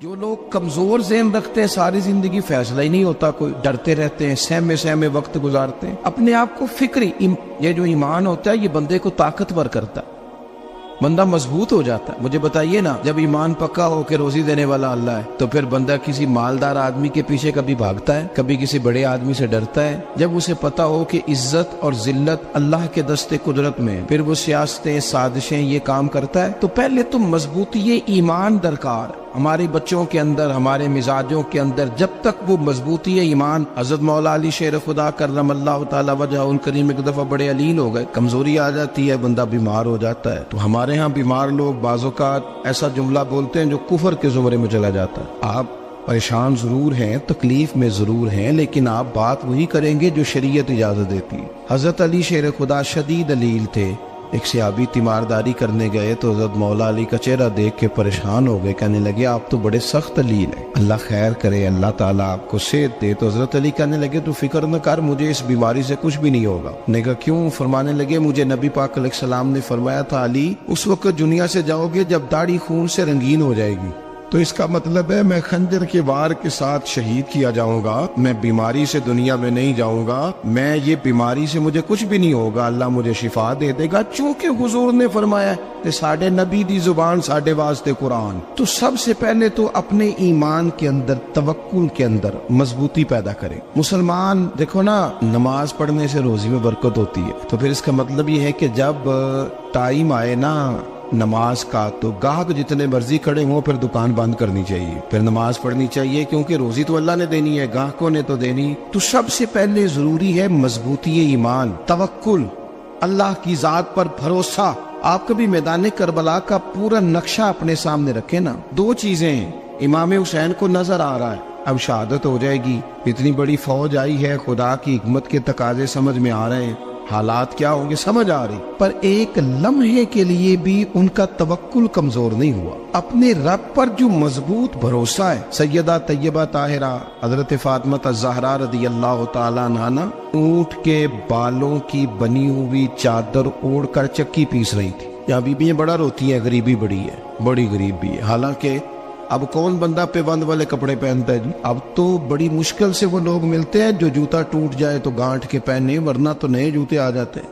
جو لوگ کمزور ذہن رکھتے ہیں ساری زندگی فیصلہ ہی نہیں ہوتا، کوئی ڈرتے رہتے ہیں، سہمے وقت گزارتے ہیں اپنے آپ کو فکری یہ جو ایمان ہوتا ہے یہ بندے کو طاقتور کرتا ہے، بندہ مضبوط ہو جاتا ہے۔ مجھے بتائیے نا، جب ایمان پکا ہو کہ روزی دینے والا اللہ ہے تو پھر بندہ کسی مالدار آدمی کے پیچھے کبھی بھاگتا ہے، کبھی کسی بڑے آدمی سے ڈرتا ہے؟ جب اسے پتا ہو کہ عزت اور ذلت اللہ کے دستے قدرت میں، پھر وہ سیاستیں سازشیں یہ کام کرتا ہے۔ تو پہلے تو مضبوطی ایمان درکار ہے ہمارے بچوں کے اندر، ہمارے مزاجوں کے اندر۔ جب تک وہ مضبوطی ایمان، حضرت مولا علی شیر خدا کرم اللہ تعالی وجہ الکریم ایک دفعہ بڑے علیل ہو گئے، کمزوری آ جاتی ہے، بندہ بیمار ہو جاتا ہے۔ تو ہمارے ہاں بیمار لوگ بعض اوقات ایسا جملہ بولتے ہیں جو کفر کے زمرے میں چلا جاتا ہے۔ آپ پریشان ضرور ہیں، تکلیف میں ضرور ہیں، لیکن آپ بات وہی کریں گے جو شریعت اجازت دیتی ہے۔ حضرت علی شیر خدا شدید علیل تھے، ایک صحابی تیمارداری کرنے گئے تو حضرت مولا علی کا چہرہ دیکھ کے پریشان ہو گئے، کہنے لگے آپ تو بڑے سخت علیل ہیں، اللہ خیر کرے، اللہ تعالیٰ آپ کو صحت دے۔ تو حضرت علی کہنے لگے تو فکر نہ کر، مجھے اس بیماری سے کچھ بھی نہیں ہوگا۔ نے کہا کیوں؟ فرمانے لگے مجھے نبی پاک علیہ السلام نے فرمایا تھا علی اس وقت دنیا سے جاؤ گے جب داڑھی خون سے رنگین ہو جائے گی، تو اس کا مطلب ہے میں خنجر کے وار کے ساتھ شہید کیا جاؤں گا، میں بیماری سے دنیا میں نہیں جاؤں گا، میں یہ بیماری سے مجھے کچھ بھی نہیں ہوگا، اللہ مجھے شفا دے دے گا، چونکہ حضور نے فرمایا کہ ساڈے نبی دی زبان ساڈے واسطے قرآن۔ تو سب سے پہلے تو اپنے ایمان کے اندر، توکل کے اندر مضبوطی پیدا کریں۔ مسلمان دیکھو نا، نماز پڑھنے سے روزی میں برکت ہوتی ہے، تو پھر اس کا مطلب یہ ہے کہ جب ٹائم آئے نا نماز کا تو گاہک جتنے مرضی کھڑے ہوں پھر دکان بند کرنی چاہیے، پھر نماز پڑھنی چاہیے، کیونکہ روزی تو اللہ نے دینی ہے، گاہکوں نے تو دینی۔ تو سب سے پہلے ضروری ہے مضبوطی ایمان، توکل، اللہ کی ذات پر بھروسہ۔ آپ کبھی میدان کربلا کا پورا نقشہ اپنے سامنے رکھیں نا، دو چیزیں ہیں، امام حسین کو نظر آ رہا ہے اب شہادت ہو جائے گی، اتنی بڑی فوج آئی ہے، خدا کی حکمت کے تقاضے سمجھ میں آ رہے ہیں، حالات کیا ہوں گے سمجھ آ رہی، پر ایک لمحے کے لیے بھی ان کا توکل کمزور نہیں ہوا۔ اپنے رب پر جو مضبوط بھروسہ ہے، سیدہ طیبہ طاہرہ حضرت فاطمہ الزہرا رضی اللہ تعالیٰ عنہا اونٹ کے بالوں کی بنی ہوئی چادر اوڑھ کر چکی پیس رہی تھی۔ یہاں بیویاں بڑا روتی ہیں، غریبی بڑی ہے، بڑی غریب بھی ہے، حالانکہ اب کون بندہ پیبند والے کپڑے پہنتا ہے جی؟ اب تو بڑی مشکل سے وہ لوگ ملتے ہیں جو جوتا ٹوٹ جائے تو گانٹھ کے پہنے، ورنہ تو نئے جوتے آ جاتے ہیں۔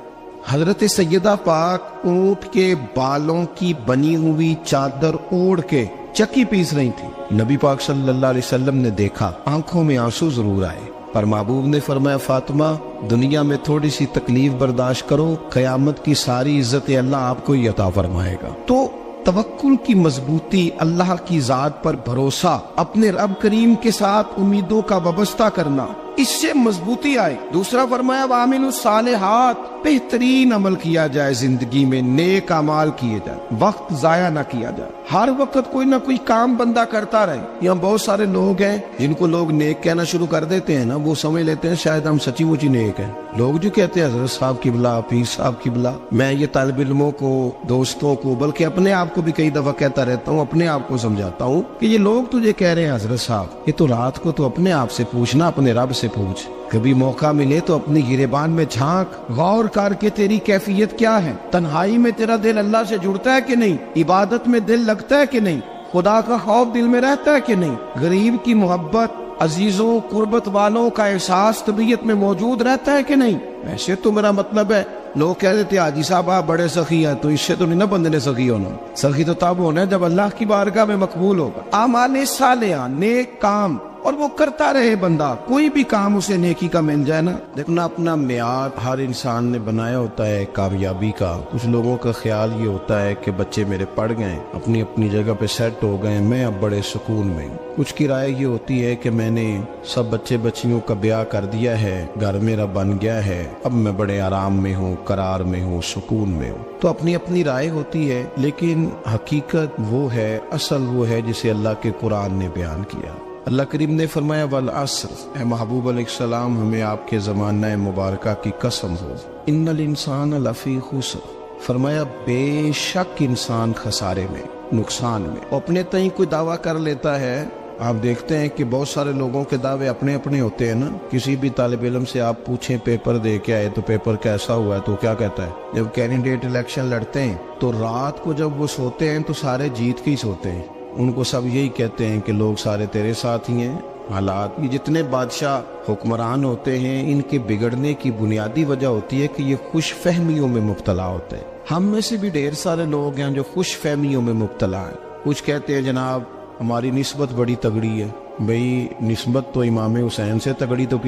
حضرت سیدہ پاک اونٹ کے بالوں کی بنی ہوئی چادر اوڑھ کے چکی پیس رہی تھی۔ نبی پاک صلی اللہ علیہ وسلم نے دیکھا، آنکھوں میں آنسو ضرور آئے، پر محبوب نے فرمایا فاطمہ دنیا میں تھوڑی سی تکلیف برداشت کرو، قیامت کی ساری عزت اللہ آپ کو ہی عطا فرمائے گا۔ تو توکل کی مضبوطی، اللہ کی ذات پر بھروسہ، اپنے رب کریم کے ساتھ امیدوں کا وابستہ کرنا، اس سے مضبوطی آئے۔ دوسرا فرمایا وَعَمِلُوا الصَّالِحَاتِ، بہترین عمل کیا جائے زندگی میں، نیک اعمال کیے جائے، وقت ضائع نہ کیا جائے، ہر وقت کوئی نہ کوئی کام بندہ کرتا رہے۔ یہاں بہت سارے لوگ ہیں جن کو لوگ نیک کہنا شروع کر دیتے ہیں نا، وہ سمجھ لیتے ہیں شاید ہم سچی مچی نیک ہیں۔ لوگ جو کہتے ہیں حضرت صاحب کی بلا، پیر صاحب کی بلا، میں یہ طالب علموں کو، دوستوں کو، بلکہ اپنے آپ کو بھی کئی دفعہ کہتا رہتا ہوں، اپنے آپ کو سمجھاتا ہوں کہ یہ لوگ تجھے کہہ رہے ہیں حضرت صاحب، یہ تو رات کو تو اپنے آپ سے پوچھنا، اپنے رب سے پوچھ، کبھی موقع ملے تو اپنی گریبان میں جھانک، غور کر کے تیری کیفیت کیا ہے، تنہائی میں تیرا دل اللہ سے جڑتا ہے کہ نہیں، عبادت میں دل لگتا ہے کہ نہیں، خدا کا خوف دل میں رہتا ہے کہ نہیں، غریب کی محبت، عزیزوں قربت والوں کا احساس طبیعت میں موجود رہتا ہے کہ نہیں۔ ویسے تو میرا مطلب ہے، لوگ کہہ دیتے حاجی صاحب آپ بڑے سخی ہیں، تو اس سے تو نہیں نا بندے نے سخی ہونا، سخی تو تب ہونا ہے جب اللہ کی بارگاہ میں مقبول ہوگا۔ اعمال صالحہ، نیک کام، اور وہ کرتا رہے بندہ، کوئی بھی کام اسے نیکی کا مل جائے نا۔ دیکھنا اپنا معیار ہر انسان نے بنایا ہوتا ہے کامیابی کا۔ کچھ لوگوں کا خیال یہ ہوتا ہے کہ بچے میرے پڑھ گئے، اپنی اپنی جگہ پہ سیٹ ہو گئے، میں اب بڑے سکون میں ہوں۔ کچھ کی رائے یہ ہوتی ہے کہ میں نے سب بچے بچیوں کا بیاہ کر دیا ہے، گھر میرا بن گیا ہے، اب میں بڑے آرام میں ہوں، قرار میں ہوں، سکون میں ہوں۔ تو اپنی اپنی رائے ہوتی ہے، لیکن حقیقت وہ ہے، اصل وہ ہے جسے اللہ کے قرآن نے بیان کیا۔ اللہ کریم نے فرمایا والعصر، اے محبوب علیہ السلام ہمیں آپ کے زمانہ مبارکہ کی قسم ہو، ان الانسان لفی خسر، فرمایا بے شک انسان خسارے میں، نقصان میں۔ اپنے تئیں کوئی دعویٰ کر لیتا ہے، آپ دیکھتے ہیں کہ بہت سارے لوگوں کے دعوے اپنے اپنے ہوتے ہیں نا۔ کسی بھی طالب علم سے آپ پوچھیں پیپر دے کے آئے تو پیپر کیسا ہوا ہے تو کیا کہتا ہے؟ جب کینڈیڈیٹ الیکشن لڑتے ہیں تو رات کو جب وہ سوتے ہیں تو سارے جیت کے ہی سوتے ہیں، ان کو سب یہی کہتے ہیں کہ لوگ سارے تیرے ساتھ ہی ہیں. حالات، یہ جتنے بادشاہ حکمران ہوتے ہیں ان کے بگڑنے کی بنیادی وجہ ہوتی ہے کہ یہ خوش فہمیوں میں مبتلا ہوتے ہیں. ہم میں سے بھی ڈھیر سارے لوگ ہیں جو خوش فہمیوں میں مبتلا ہیں. کچھ کہتے ہیں جناب ہماری نسبت بڑی تگڑی ہے. بھئی نسبت تو امام حسین سے تگڑی تو